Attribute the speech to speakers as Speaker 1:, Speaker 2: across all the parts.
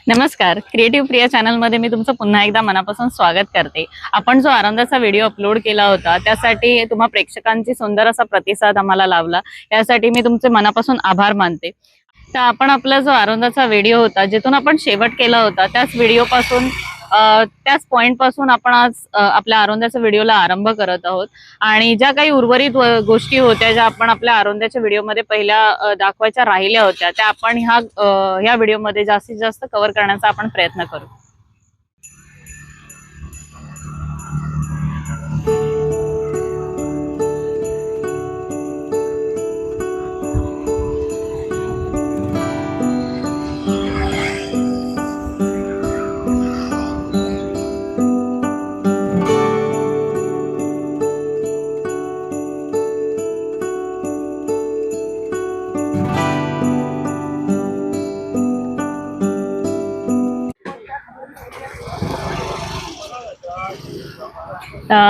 Speaker 1: नमस्कार. क्रिएटिव्ह प्रिया चॅनलमध्ये मी तुमचं पुन्हा एकदा मनापासून स्वागत करते. आपण जो आनंदाचा व्हिडिओ अपलोड केला होता त्यासाठी तुम्हा प्रेक्षकांची सुंदर असा प्रतिसाद आम्हाला लाभला. यासाठी मी तुमचे मनापासून आभार मानते. तर आपण आपला जो आनंदाचा व्हिडिओ होता जिथून आपण शेवट केला होता त्याच व्हिडिओपासून त्याच पॉइंट पासून आपण आज आपल्या आरोंद्याच्या व्हिडिओला आरंभ करत आहोत. आणि ज्या काही उर्वरित गोष्टी होत्या ज्या आपण आपल्या आरोंद्याच्या व्हिडिओमध्ये पहिल्या दाखवायच्या राहिल्या होत्या त्या आपण ह्या व्हिडिओमध्ये जास्तीत जास्त कव्हर करण्याचा आपण प्रयत्न करू.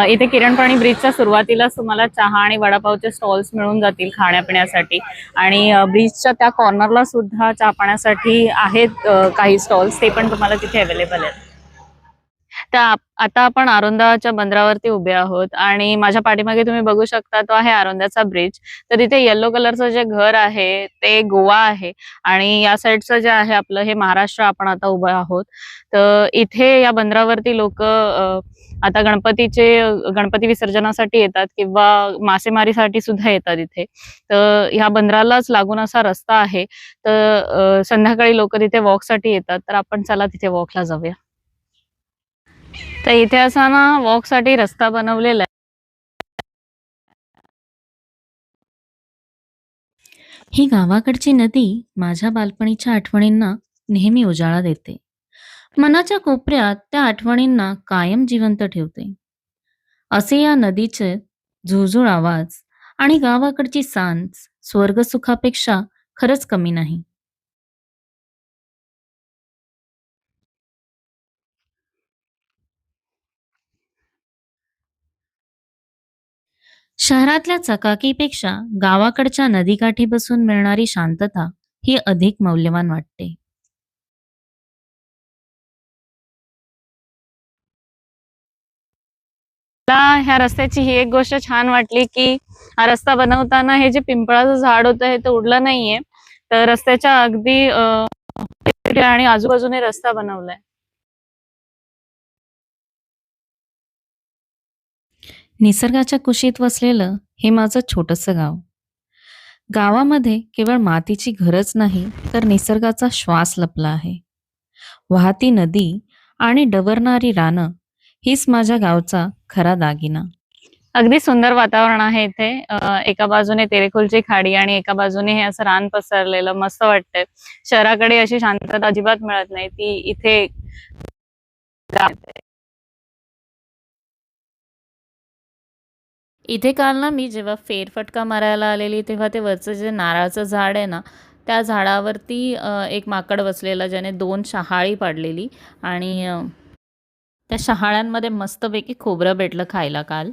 Speaker 1: इथे किरणपाणी ब्रिजच्या सुरुवातीलाच तुम्हाला चहा आणि वडापावचे स्टॉल्स मिळून जातील खाण्यापिण्यासाठी. आणि ब्रिजच्या त्या कॉर्नरला सुद्धा चहा पाण्यासाठी आहेत काही स्टॉल्स, ते पण तुम्हाला तिथे अवेलेबल आहेत. तर आता आपण आरोंदाच्या बंदरावरती उभे आहोत आणि माझ्या पाठीमागे तुम्ही बघू शकता तो आहे आरोंदाचा ब्रिज. तर इथे येलो कलरचं जे घर आहे ते गोवा आहे आणि या साईडचं जे आहे आपलं हे महाराष्ट्र आपण आता उभं आहोत. तर इथे या बंदरावरती लोक आता गणपती विसर्जनासाठी येतात किंवा मासेमारीसाठी सुद्धा येतात इथे. तर ह्या बंदरालाच लागून असा रस्ता आहे. तर संध्याकाळी लोक तिथे वॉकसाठी येतात. तर आपण चला तिथे वॉकला जाऊया. तर इथे असा ना वॉकसाठी रस्ता बनवलेला आहे.
Speaker 2: ही गावाकडची नदी माझ्या बालपणीच्या आठवणींना नेहमी उजाळा देते. मनाच्या कोपऱ्यात त्या आठवणींना कायम जिवंत ठेवते. असे या नदीचे झुळझुळ आवाज आणि गावाकडची सांज स्वर्गसुखापेक्षा खरंच कमी नाही. शहरातल्या चकाकीपेक्षा गावाकडच्या नदीकाठी बसून मिळणारी शांतता ही अधिक मौल्यवान वाटते.
Speaker 1: मला ह्या रस्त्याची ही एक गोष्ट छान वाटली की हा रस्ता बनवताना हे जे पिंपळाचं झाड होतं हे तोडलं नाहीये. तर रस्त्याच्या अगदी आणि आजूबाजूने रस्ता बनवलाय.
Speaker 2: निसर्गाच्या कुशीत वसलेलं हे माझं छोटंसं गाव. गावामध्ये केवळ मातीची घरच नाही तर निसर्गाचा श्वास लपला आहे. वाहती नदी आणि डवरणारी रानं हीच माझ्या गावचा खरा दागिना.
Speaker 1: अगदी सुंदर वातावरण आहे इथे. एका बाजूने तेरेखोलची खाडी आणि एका बाजूने हे असं रान पसरलेलं मस्त वाटतंय. शहराकडे अशी शांतता अजिबात मिळत नाही, ती इथे
Speaker 2: इथे काल ना मी जेव्हा फेरफटका मारायला आलेली तेव्हा ते वरचं जे नारळाचं झाड आहे ना, त्या झाडावरती एक माकड बसलेलं ज्याने 2 शहाळी पाडलेली आणि त्या शहाळ्यांमध्ये मस्तपैकी खोबरं भेटलं खायला काल.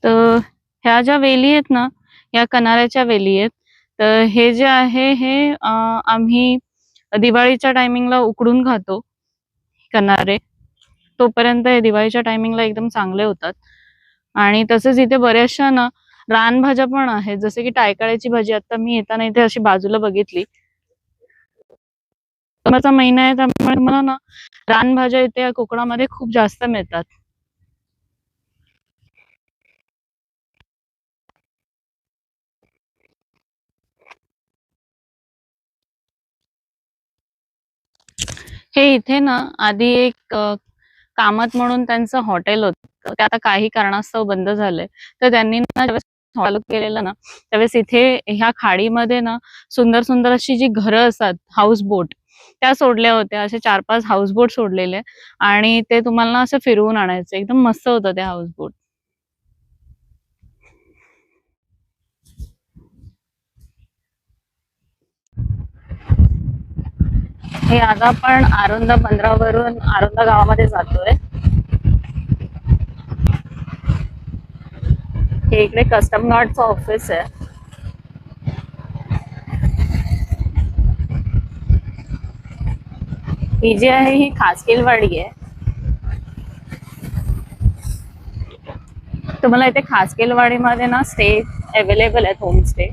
Speaker 1: तर ह्या ज्या वेली आहेत ना, या किनाऱ्याच्या वेली आहेत. तर हे जे आहे हे आम्ही दिवाळीच्या टायमिंगला उकडून खातो किनारे. तोपर्यंत हे दिवाळीच्या टायमिंगला एकदम चांगले होतात. आणि तसेच इथे बऱ्याचशा ना रानभाज्या पण आहेत, जसे की टायकाळ्याची भाजी. आता मी येताना इथे अशी बाजूला बघितली. माझा महिना आहे त्यामुळे मला ना रानभाज्या इथे कोकणामध्ये खूप जास्त मिळतात. हे इथे ना आधी एक कामत म्हणून त्यांचं हॉटेल होतं. ते आता काही कारणास्तव बंद झालंय. तर त्यांनी ना ज्यावेळेस चालू केलेलं ना त्यावेळेस इथे ह्या खाडीमध्ये ना सुंदर सुंदर अशी जी घरं असतात हाऊस बोट, त्या सोडल्या होत्या. असे 4-5 हाऊस बोट सोडलेले आणि ते तुम्हाला ना असं फिरवून आणायचं. एकदम मस्त होतं ते हाऊस बोट. हे आता आपण आरोंदा 15 वरून आरोंदा गावामध्ये जातोय. हे इकडे कस्टम गार्डचं ऑफिस आहे. ही जी आहे ही खासकेलवाडी आहे. तुम्हाला इथे खासकेलवाडीमध्ये ना स्टे अवेलेबल आहेत, होम स्टे.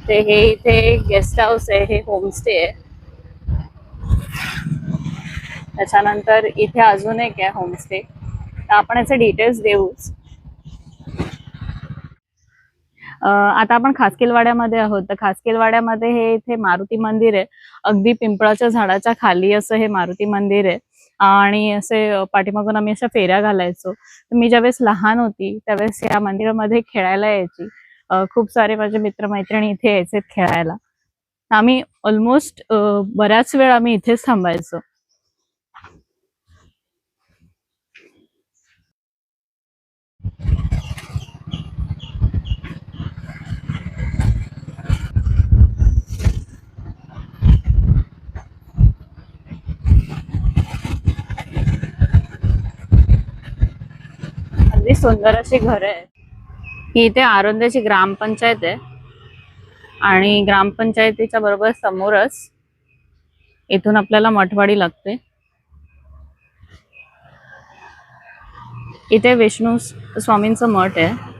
Speaker 1: ते हे इथे गेस्ट हाऊस आहे, हे होमस्टे आहे. त्याच्यानंतर इथे अजून एक आहे होमस्टे. तर आपण याचे डिटेल्स देऊच. आता आपण खासकेलवाड्यामध्ये आहोत. तर खासकेलवाड्यामध्ये हे इथे मारुती मंदिर आहे. अगदी पिंपळाच्या झाडाच्या खाली असं हे मारुती मंदिर आहे. आणि असे पाठीमागून आम्ही अशा फेऱ्या घालायचो. तर मी ज्यावेळेस लहान होती त्यावेळेस या मंदिरामध्ये खेळायला यायची. खूप सारे माझे मित्रमैत्रिणी इथे यायचे खेळायला. आम्ही ऑलमोस्ट बऱ्याच वेळ आम्ही इथेच थांबायचो. अगदी सुंदर अशी घरं आहेत. ही इथे आरोंद्याची ग्रामपंचायत आहे आणि ग्रामपंचायतीच्या बरोबर समोरच इथून आपल्याला मठवाडी लागते. इथे विष्णू स्वामींचं मठ आहे.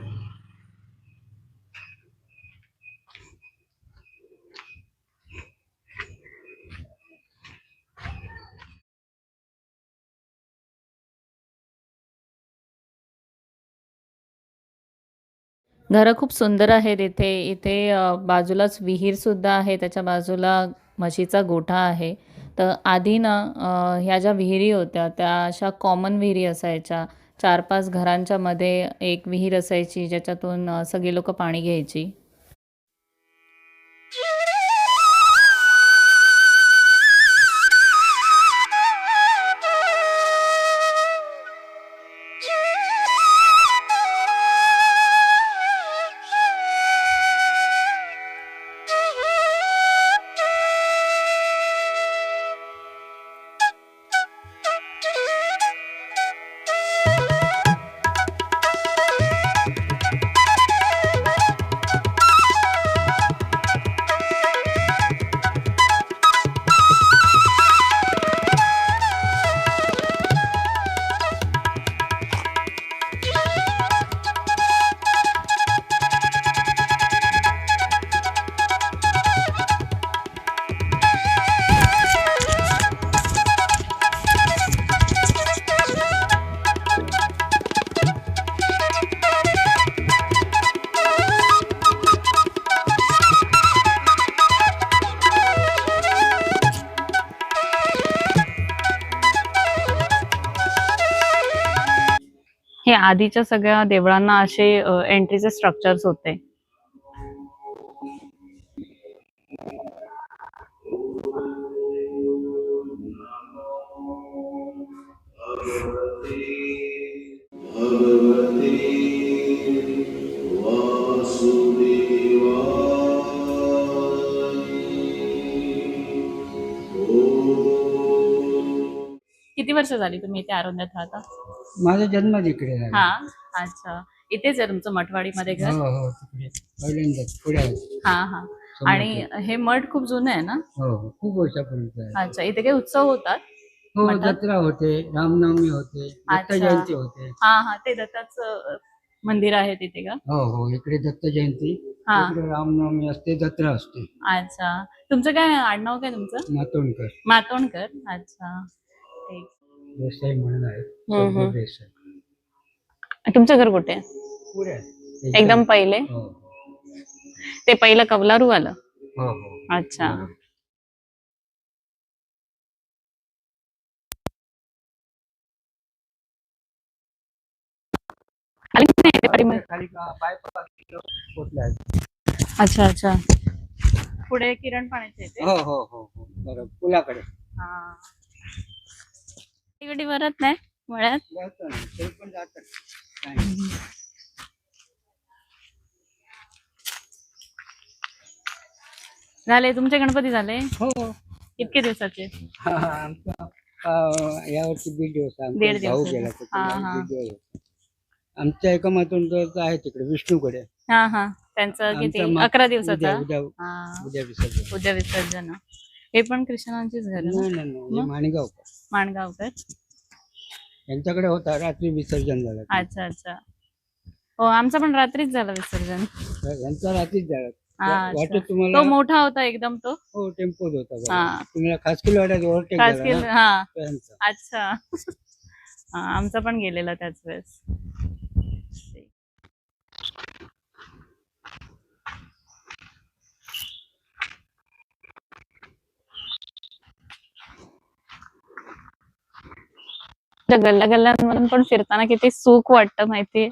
Speaker 1: घरं खूप सुंदर आहेत इथे. इथे बाजूलाच विहीर सुद्धा आहे. त्याच्या बाजूला म्हशीचा गोठा आहे. तर आधी ना ह्या ज्या विहिरी होत्या त्या अशा कॉमन विहिरी असायच्या. 4-5 घरांच्या मध्ये एक विहीर असायची ज्याच्यातून सगळी लोक पाणी घ्यायची. हे आधीच्या सगळ्या देवळांना असे एंट्रीचे स्ट्रक्चर्स होते. किती वर्ष झाली तुम्ही इथे आरोंद्यात राहता?
Speaker 3: माझा जन्म इकडे झाला.
Speaker 1: हा, अच्छा. इथेच आहे तुमचं मठवाडीमध्ये घर?
Speaker 3: हो हो तिकडे पहिल्यांदाच पुढे आहे.
Speaker 1: हा हा. आणि हे मठ खूप जुनं आहे ना?
Speaker 3: हो हो खूप वर्षापूर्वीचं आहे.
Speaker 1: अच्छा. इथे काही उत्सव होतात?
Speaker 3: हो
Speaker 1: मठात?
Speaker 3: जत्रा होते, रामनवमी होते, दत्त
Speaker 1: अच्छा.
Speaker 3: जयंती होते.
Speaker 1: हा हा. ते दत्ताचं मंदिर आहे तिथे का?
Speaker 3: हो हो इकडे दत्त जयंती,
Speaker 1: हा.
Speaker 3: इकडे रामनवमी असते, जत्रा असते.
Speaker 1: अच्छा. तुमचं काय आडनाव काय तुमचं?
Speaker 3: मातोंडकर
Speaker 1: मातोंडकर. अच्छा. ठीक.
Speaker 3: देसाई म्हणून आहे.
Speaker 1: हम्म.
Speaker 3: प्रभू देसाई
Speaker 1: तुमचं घर कुठे आहे?
Speaker 3: पुढे आहे.
Speaker 1: एकदम पहिले?
Speaker 3: हो
Speaker 1: ते पहिलं कवलारू आलं?
Speaker 3: हो हो.
Speaker 1: अच्छा. आली की नाही ते पाठीमागे?
Speaker 3: खाली बायपास पोचले आहे.
Speaker 1: अच्छा अच्छा. पुढे किरण पाण्याचे येते?
Speaker 3: हो हो हो हो बरोबर पुलाकडे.
Speaker 1: हा. तिकडे भरत नाही मळ्यात?
Speaker 3: जातं ना, ते पण जातं. नाही.
Speaker 1: झाले तुमचे गणपती झाले?
Speaker 3: हो.
Speaker 1: इतके दिवसाचे?
Speaker 3: आमचा यावर्षी 1.5 दिवस आमचा
Speaker 1: दीड
Speaker 3: भाऊ
Speaker 1: दिवसाचे.
Speaker 3: गेला
Speaker 1: हा,
Speaker 3: त्याच्यामुळे
Speaker 1: हा.
Speaker 3: 1.5 दिवस होता. आमच्या एका मातोंडकर आहे तिकडे विष्णूकडे.
Speaker 1: हा हा त्यांचं किती?
Speaker 3: आमचा
Speaker 1: 11 दिवसाचा?
Speaker 3: उद्या
Speaker 1: हा.
Speaker 3: उद्या विसर्जन.
Speaker 1: उद्या विसर्जन. हे पण कृष्णांचीच घर
Speaker 3: नाही
Speaker 1: ना?
Speaker 3: नाही नाही, हे
Speaker 1: मग?
Speaker 3: माणगावकर
Speaker 1: माणगावकर.
Speaker 3: यांच्याकडे होता, रात्री विसर्जन झालं.
Speaker 1: अच्छा अच्छा. हो आमचं पण रात्रीच झालं विसर्जन.
Speaker 3: यांचा रात्रीच झाला.
Speaker 1: हा, अच्छा.
Speaker 3: वाटत
Speaker 1: तो
Speaker 3: तुम्हाला?
Speaker 1: मोठा होता एकदम तो.
Speaker 3: हो, टेम्पोच होता बघा.
Speaker 1: हा.
Speaker 3: तुम्हाला खासकील वाड्यात ओव्हरटेक
Speaker 1: खास
Speaker 3: झाला
Speaker 1: केलं.
Speaker 3: ना
Speaker 1: हा.
Speaker 3: त्यांचा.
Speaker 1: अच्छा. हा, आमचा पण गेलेला त्याच वेळेस. त्या गल्ल्या गल्ल्यांमधून पण फिरताना किती सुख वाटतं माहितीये.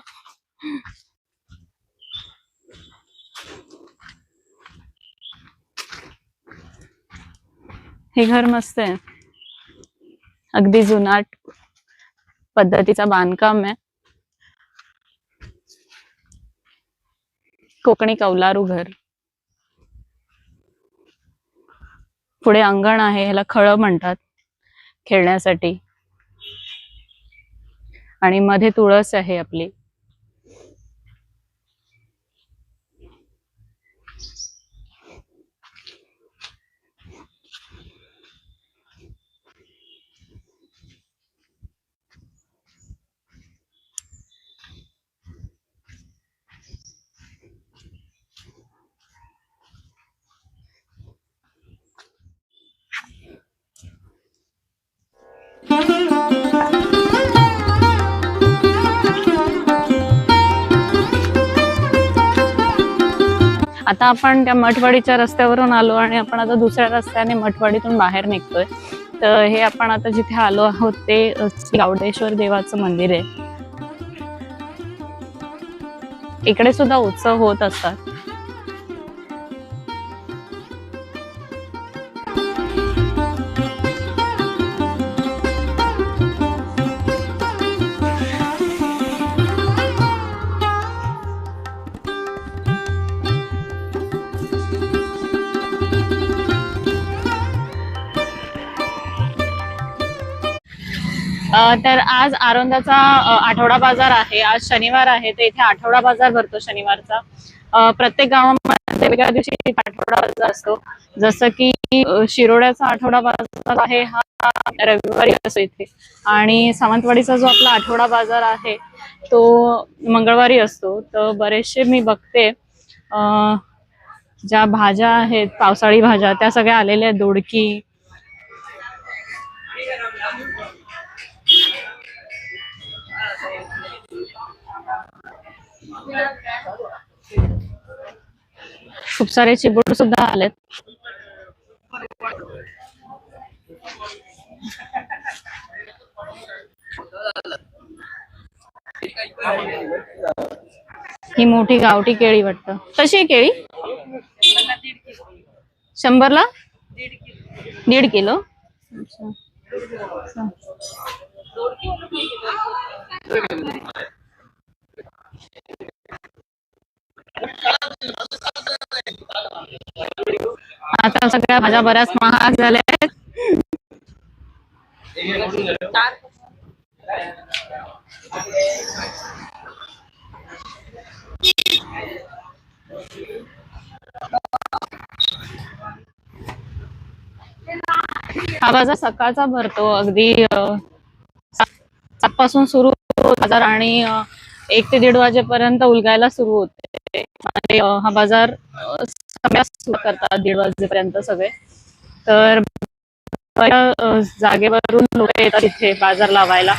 Speaker 1: हे घर मस्त आहे, अगदी जुनाट पद्धतीचा बांधकाम आहे. कोकणी कौलारू घर. पुढे अंगण आहे, ह्याला खळं म्हणतात खेळण्यासाठी, आणि मध्ये तुळस आहे आपली. आता आपण त्या मठवाडीच्या रस्त्यावरून आलो आणि आपण आता दुसऱ्या रस्त्याने मठवाडीतून बाहेर निघतोय. तर हे आपण आता जिथे आलो आहोत ते श्री गावडेश्वर देवाचं मंदिर आहे. इकडे सुद्धा उत्सव होत असतात. तर आज आरोंदाचा आठवडा बाजार आहे. आज शनिवार आहे, तर इथे आठवडा बाजार भरतो शनिवारचा. प्रत्येक गावामध्ये वेगळ्या दिवशी आठवडा बाजार असतो. जसं की शिरोड्याचा आठवडा बाजार आहे हा रविवारी असतो इथे, आणि सावंतवाडीचा जो आपला आठवडा बाजार आहे तो मंगळवारी असतो. तर बरेचसे मी बघते ज्या भाज्या आहेत पावसाळी भाज्या त्या सगळ्या आलेल्या आहेत. दोडकी, खूप सारे चिबूड सुद्धा आलेत. ही मोठी गावठी केळी वाटतं. कशी आहे केळी? 100ला 1.5 किलो. अच्छा. आता सगळ्या भाज्या बऱ्याच महाग झाल्या आहेत. हा बाजार सकाळचा भरतो, अगदी 7 पासून सुरू होतो बाजार आणि 1 ते 1:30 वाजेपर्यंत उलगायला सुरू होते. हा बाजार सुरू करतात 1:30 वाजेपर्यंत सगळे. तर जागेवरून लोक येतात इथे बाजार लावायला.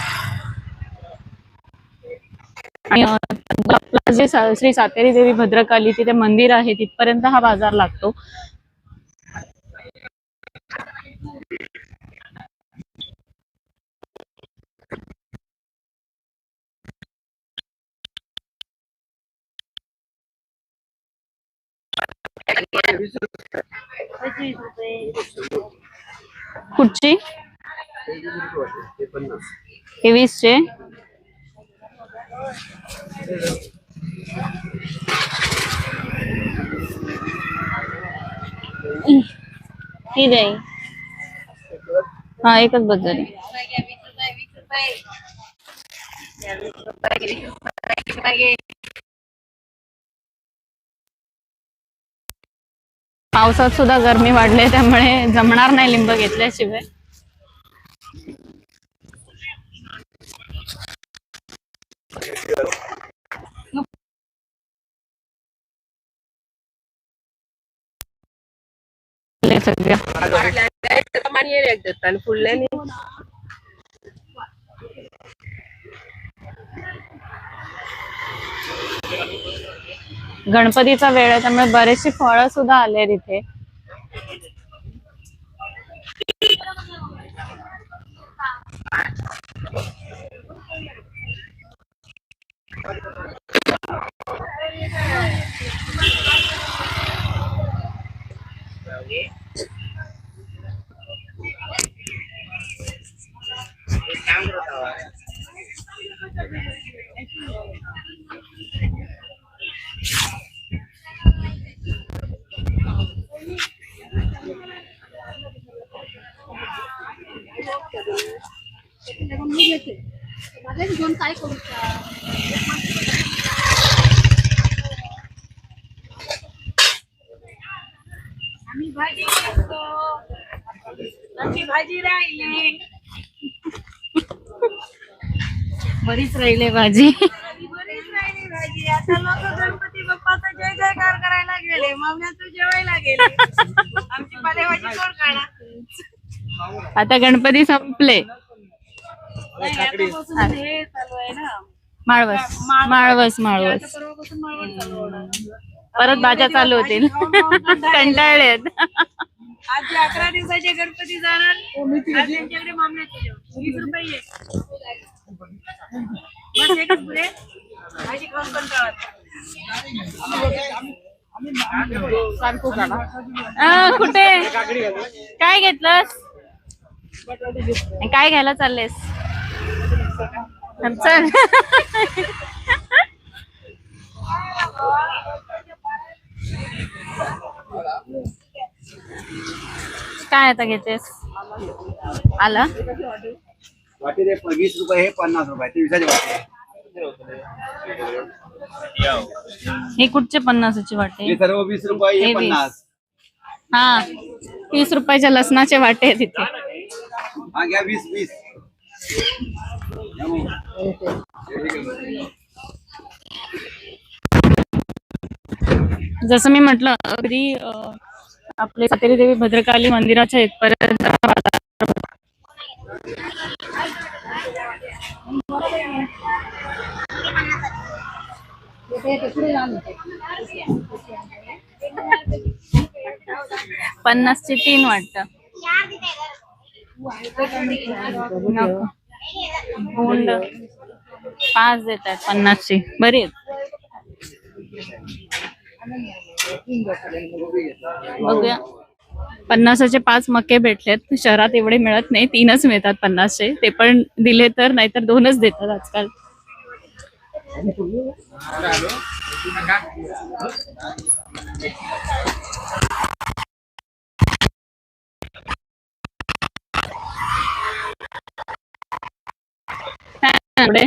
Speaker 1: आणि आपला जे श्री सातेरी देवी भद्रकाली तिथे मंदिर आहे तिथपर्यंत हा बाजार लागतो. कुठची? हे 20चे. ही द्या ही. हा एकच बस झाली. पावसात सुद्धा गरमी वाढले त्यामुळे जमणार नाही लिंब घेतल्याशिवाय. सगळ्या गणपतीचा वेळ आहे त्यामुळे बरेचशी फळं सुद्धा आले इथे.
Speaker 4: भाजी राहिली,
Speaker 1: बरीच राहिले भाजी.
Speaker 4: बरीच राहिली भाजी. आता लोक गणपती बाप्पाचा जय जयकार करायला गेले, मावण्याचं जेवायला गेले. आमची पालेभाजी कोण खाणार?
Speaker 1: आता गणपती संपले.
Speaker 4: नाही, आतापासून हे चालू आहे ना,
Speaker 1: माळवस माळवस माळवस.
Speaker 4: आता परवापासून माळवण चालू होणार.
Speaker 1: परत भाज्या चालू होतील. कंटाळलेत.
Speaker 4: आज जे 11 दिवसाचे गणपती जाणार, आज त्यांच्याकडे मामल्याचे जेवण 20 रुपये आहे. बस एकच पुढे भाजी खाऊन कंटाळा.
Speaker 1: कुठे काय घेतलंस? काय घ्यायला चाललेस? चल. काय आता घेतेस? आला
Speaker 3: वाटी रे 20 रुपये हे 50 रुपये ते विसाचे वाटे.
Speaker 1: हे कुठचे 50ची वाटे?
Speaker 3: हे सर्व 20 रुपये
Speaker 1: हे
Speaker 3: हे
Speaker 1: 20.
Speaker 3: 50.
Speaker 1: हा 30 रुपयाच्या लसणाचे वाटे आहेत तिथे.
Speaker 3: हा घ्या 20.
Speaker 1: जसं मी म्हटलं अगदी आपले सातेरी देवी भद्रकाली मंदिराच्या इथपर्यंत पन्नासची 3 वाटतं. नको. गोंड 5 देत आहेत 50ची. बरी आहेत. बघूया. 50चे 5 मके भेटलेत. शहरात एवढे मिळत नाही, 3च मिळतात 50चे. ते पण दिले तर, नाहीतर 2च देतात आजकाल. पुढे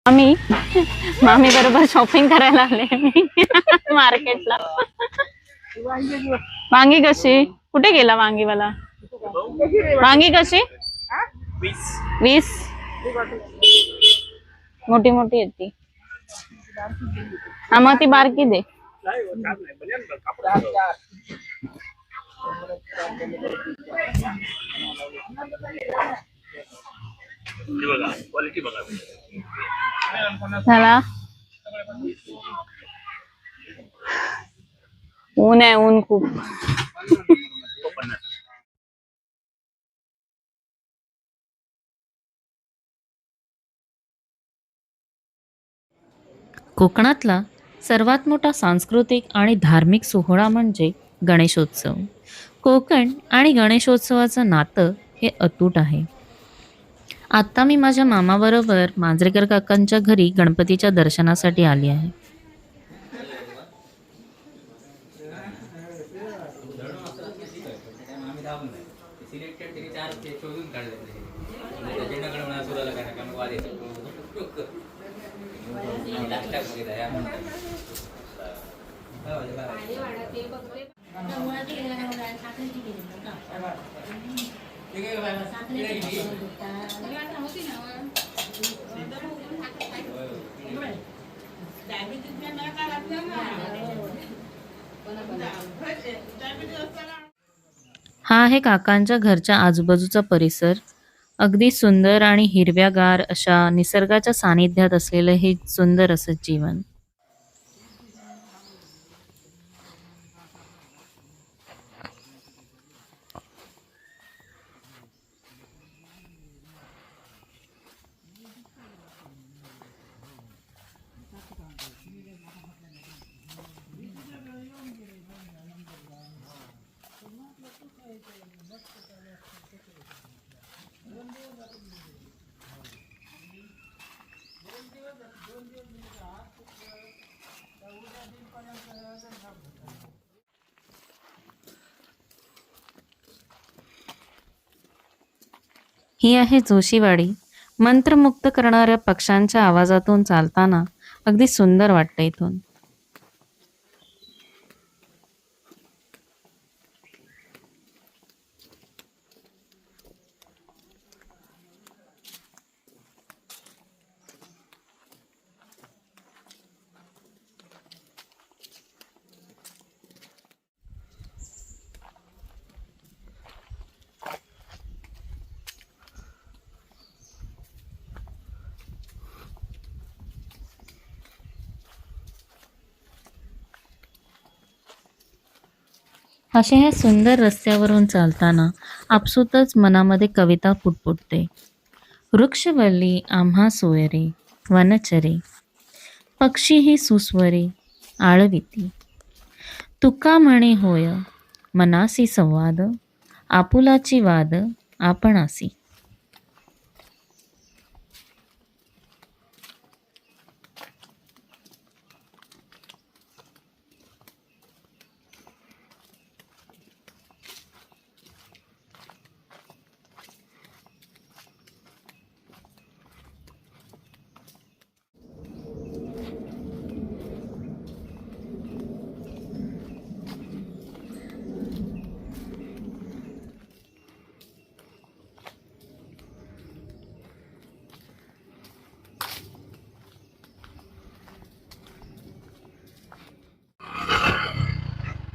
Speaker 1: मामी बरोबर शॉपिंग करायला आले मी मार्केटला. वांगी कशी? कुठे गेला वांगीवाला? वांगी कशी? 20. मोठी मोठी आहेत ती. हा मग ती बारकी दे. झाला. ऊन आहे, ऊन खूप.
Speaker 2: कोकणातला सर्वात मोठा सांस्कृतिक आणि धार्मिक सोहळा म्हणजे गणेशोत्सव. कोकण आणि गणेशोत्सवाचं नातं हे अतूट आहे. आत्ता मी माझ्या मामाबरोबर मांजरेकर काकांच्या घरी गणपतीच्या दर्शनासाठी आली आहे. हा आहे काकांच्या घरच्या आजूबाजूचा परिसर. अगदी सुंदर आणि हिरव्यागार अशा निसर्गाच्या सानिध्यात असलेलं हे सुंदर असं जीवन. ही आहे जोशीवाडी. मंत्रमुग्ध करणाऱ्या पक्ष्यांच्या आवाजातून चालताना अगदी सुंदर वाटतं इथून. अशा ह्या सुंदर रस्त्यावरून चालताना आपसुकच मनामध्ये कविता फुटफुटते. वृक्षवल्ली आम्हा सोयरे वनचरे, पक्षी सुस्वरे आळविती. तुका म्हणे होय मनासी संवाद, आपुलाची वाद आपणासी.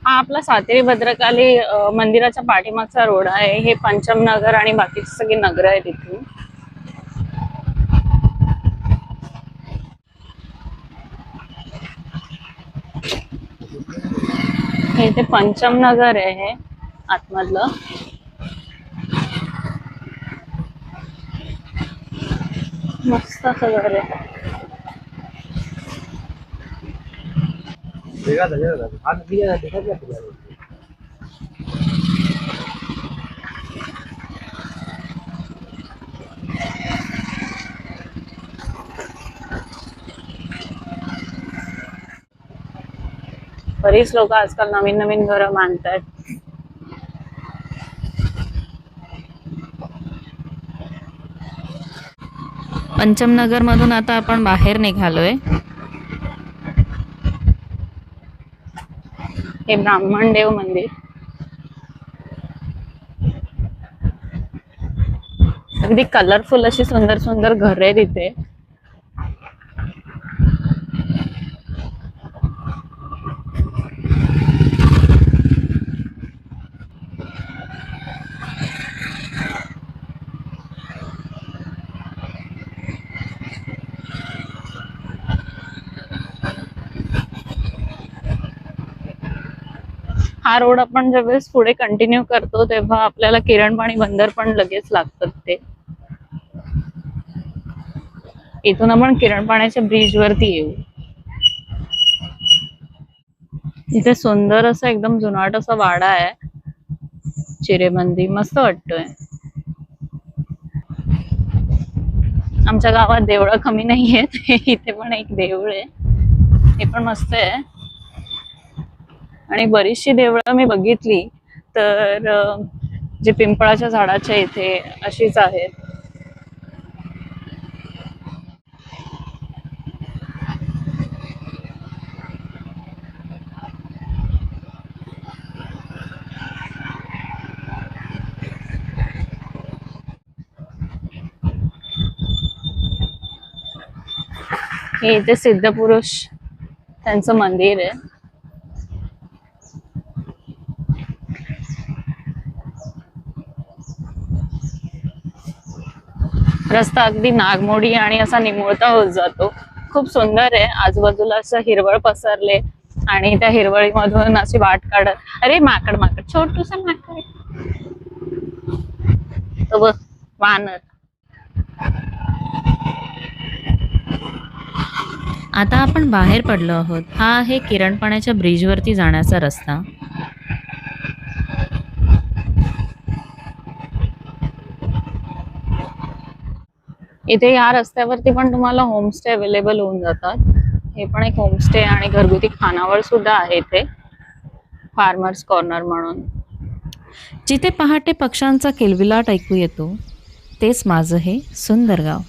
Speaker 1: हा आपला सातेरी भद्रकाली मंदिराच्या पाठीमागचा रोड आहे. हे पंचम नगर आणि बाकीची सगळी नगर आहेत इथून. हे ते पंचम नगर आहे आतमधलं. मस्त असं घर आहे. बरीच लोक आजकाल नवीन नवीन घरं बांधतात.
Speaker 2: पंचमनगर मधून आता आपण बाहेर निघालोय.
Speaker 1: हे ब्राह्मणदेव मंदिर. अगदी कलरफुल अशी सुंदर सुंदर घरे आहेत इथे. हा रोड आपण ज्यावेळेस पुढे कंटिन्यू करतो तेव्हा आपल्याला किरणपाणी बंदर पण लगेच लागतात. ते इथून आपण किरणपाण्याच्या ब्रिज वरती येऊ. इथे सुंदर असा एकदम जुनाट असा वाडा आहे, चिरेबंदी, मस्त वाटतोय. आमच्या गावात देवळं कमी नाहीयेत. इथे पण एक देऊळ आहे, हे पण मस्त आहे. आणि बरीचशी देवळं मी बघितली तर जे पिंपळाच्या झाडाच्या इथे अशीच आहेत. हे इथे सिद्धपुरुष त्यांचं मंदिर आहे. रस्ता अगदी नागमोडी आणि असा निमुळता होत जातो. खूप सुंदर आहे. आजूबाजूला असं हिरवळ पसरले आणि त्या हिरवळीमधून अशी वाट काढत, अरे माकड माकड, छोटूस माकड, तो बघ, वानर.
Speaker 2: आता आपण बाहेर पडलो आहोत. हा आहे किरणपाण्याच्या ब्रिजवरती जाण्याचा रस्ता.
Speaker 1: इथे या रस्त्यावरती पण तुम्हाला होमस्टे अवेलेबल होऊन जातात. हे पण एक होमस्टे आणि घरगुती खानावळ सुद्धा आहे इथे, फार्मर्स कॉर्नर म्हणून.
Speaker 2: जिथे पहाटे पक्ष्यांचा किलबिलाट ऐकू येतो, तेच माझं हे सुंदर गाव.